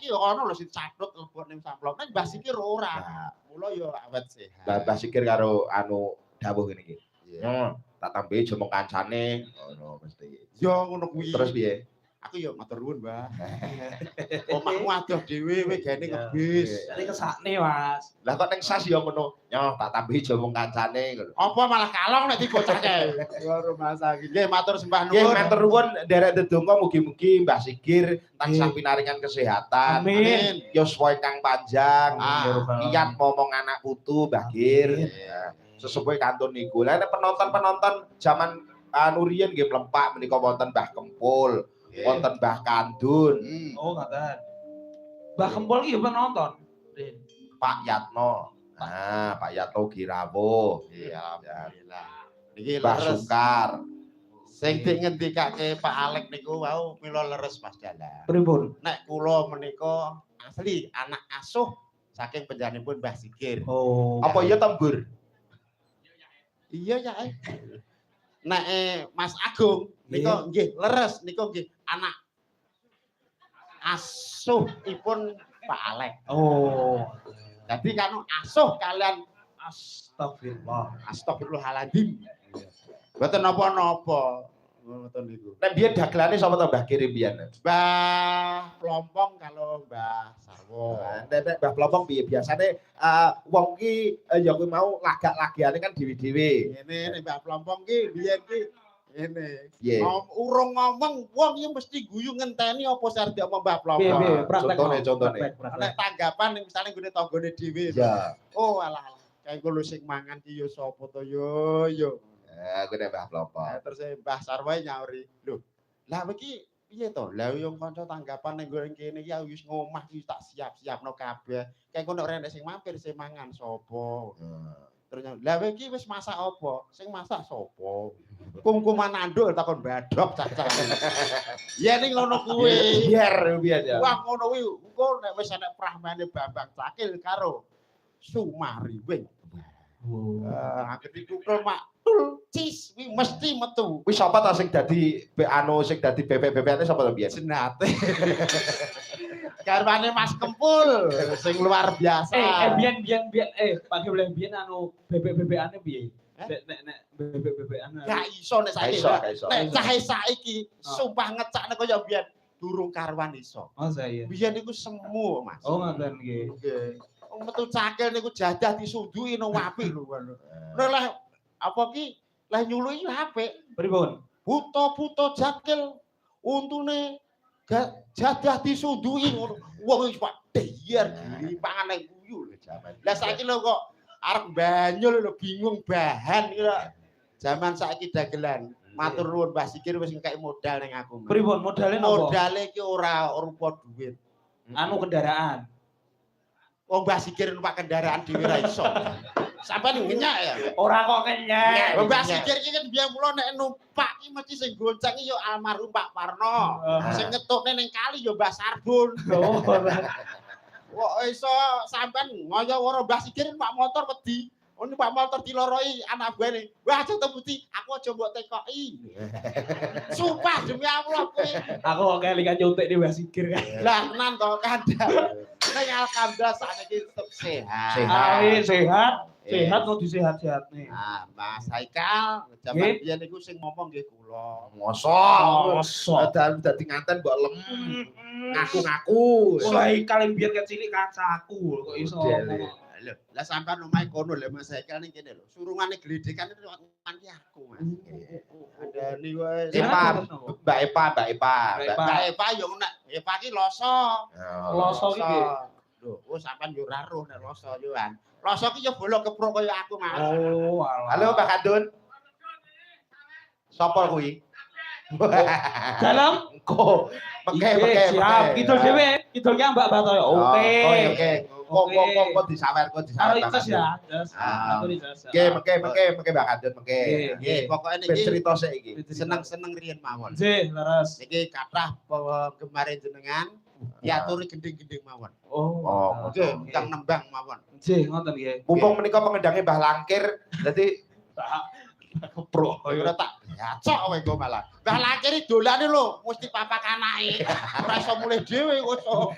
iki yo ana lho sing caplok lebok ning samplok. Nek Mbah Sikir ora. Mula yo awet sehat. Mbah Sikir karo anu dawuh ngene iki. Iya. Tak tambahi aja mung kancane ngono mesti. Yo ngono kuwi. Terus piye? Aku yo matur nuwun, Mbah. Omahmu adoh dhewe kowe gene ngebis. Ini kesakne, Mas. Lah kok ning sas ya ngono. Nyoh tak tambahi aja mung kancane ngono. Apa malah kalong nek dibocahke. Yo rumah sakit. Nggih matur sembah Nggih nuwun. matur nuwun nderek ndedonga mugi-mugi Mbah Sikir tansah pinaringan kesehatan. Amin. Yo suwe kang panjang. Kiat momong anak putu Mbah Gir. Sesuai kantun niku. Lah nek penonton-penonton zaman anu riyen nggih mlempak menika wonten Mbah Kempul, wonten Mbah Kandun. Oh, ngoten. Mbah Kempul iki yo penonton. Pak Yatno. Nah, Pak Yatno Girawuh. Iya, alhamdulillah. Niki Mbah leres. Sukar. Sing dik ngendikake Pak Alek niku wau mila leres Mas Dalang. Pripun? Nek kula menika asli anak asuh saking penjanipun Mbah Sikir. Oh. Apa iya tembur? Iya ya. Nek Mas Agung nika nggih leres nika nggih anak asuhipun Pak Alek. Oh. Jadi kanu asuh kalian Astagfirullahaladzim. mboten napa-napa. Ngoten niku. Nek biyen dagelane sapa to Mbah Gir biyen? Mbah Plompong kalau Mbah Sarwo. Nek Mbah Plompong piye biasane wong ki ya kuwi mau lagak-lagiane kan dhewe-dhewe. Ngene nek Mbah Plompong ki biyen ki ngene. Piye? Urung ngomong wong iki mesti guyu ngenteni apa sardi apa Mbah Piye Plompong. piye praktek. Contone. Nek tanggapan misale nggone tanggane dhewe. Ya. Oh alah kae kulo sing mangan ki yo sapa to yo. Aku nek Mbah Plompong. Terus Mbah Sarwai nyauri, "Lho, lah iki piye to? Lah yo kanca tanggapan ning nggon kene iki wis ngomah iki tak siap-siapno kabeh. Kae kono ora enek sing mampir sing mangan sapa?" Terus lah iki wis masak apa? Sing masak sapa? Kungkuman anduk takon badhok caca. Ya ning ngono kuwi. Biar ya. Wah ngono kuwi engko nek wis enek prahmane Bambang Cakil karo Sumariwing. Aku dikukel maktul cis wi mesti metu. Wis sapa ta sing dadi sing dadi bebek-bebekane sapa to biyen? Senate. Garwane Mas Kempul sing luar biasa. Biyen pagi boleh biyen anu bebek-bebekane piye? Nek bebek-bebekane. Gak iso nek saiki. Gak iso. Nek cahe saiki sumpah ngecakne kaya biyen durung karuan iso. Oh saya. Biyen niku semu, Mas. Oh ngoten nggih. Nggih. Wong metu Cakil niku jadah disuduhi nang wapi lho. Nek lah apa ki lah nyuluhi yo apik. Pripun? Buta-buta Cakil untune jadah disuduhi ngono. Wong wis Pak Deyer dipangan nang guyu lho jaman. Lah saiki lho kok arep banyul lho bingung bahan iki lho. Zaman saiki dagelan. Matur nuwun Mbah Sikir wis ngekek modal ning aku. Pripun modale napa? Modale iki ora rupa duit. Anu kendaraan. Wong Mbah Sikir numpak kendaraan dhewe ra iso. Sampeyan ngenyak ya. Ora kok kenyek. Mbah Sikir iki kan biyen mulo nek numpak iki mesti sing gonceng yo almarhum Pak Parno. Sing ngetukne ning kali yo Mbah Sarbun. Kok iso sampean ngoyo karo Mbah Sikir numpak motor wedi. Oh numpak motor diloroi anak buane. Wah aja tebuti, aku aja mbok tekoki. Sumpah demi Allah kuwi. Aku kok kelingan nyuntik di Mbah Sikir kan. Lah tenan to kandhang. Nek alhamdulillah sakniki tetep sehat. Sehat. Sehat no disehat-sehat nih. Nah, Mas Haikal, zaman biyen niku sing ngomong nggih kula. Mosok. Dadi nganten mbok lem. Ngaku-ngaku. Wah, Haikal biyen kecil kancaku kok iso. Lho, lah sampean omahe kono lho Mas Haikal ning kene lho. Surungane gledekan itu nganti aku, Mas. Andani wae. Mbak Epa. Mbak Epa yo nek Epa ki loso. Loso iki. Lho, oh sampean yo ora roh nek loso yo kan. Loso ki yo bolok keprok kaya aku, Mas. Oh, alah. Halo Mbak Kandun. Sapa kuwi? Dalam Kok Siap, kidul dhewe, kidulke Mbak Batoyo. Oke. Kok disawer. Karo Icas ya. Mengke Mbak Kandun mengke. Nggih, pokoke Ben niki cerita sik iki. seneng-seneng riyen mawon. Nggih, leres. Niki kathah kemarin jenengan diaturi gending-gending mawon. Oh, Oke, kang nembang mawon. nggih, ngoten nggih. Mumpung menika pengendange Mbah Langkir, dadi Kepro. Ora tak gacok kowe engko malah. Mbah Langkir dolane lho, mesti papak anake. Ora iso mulih dhewe kok.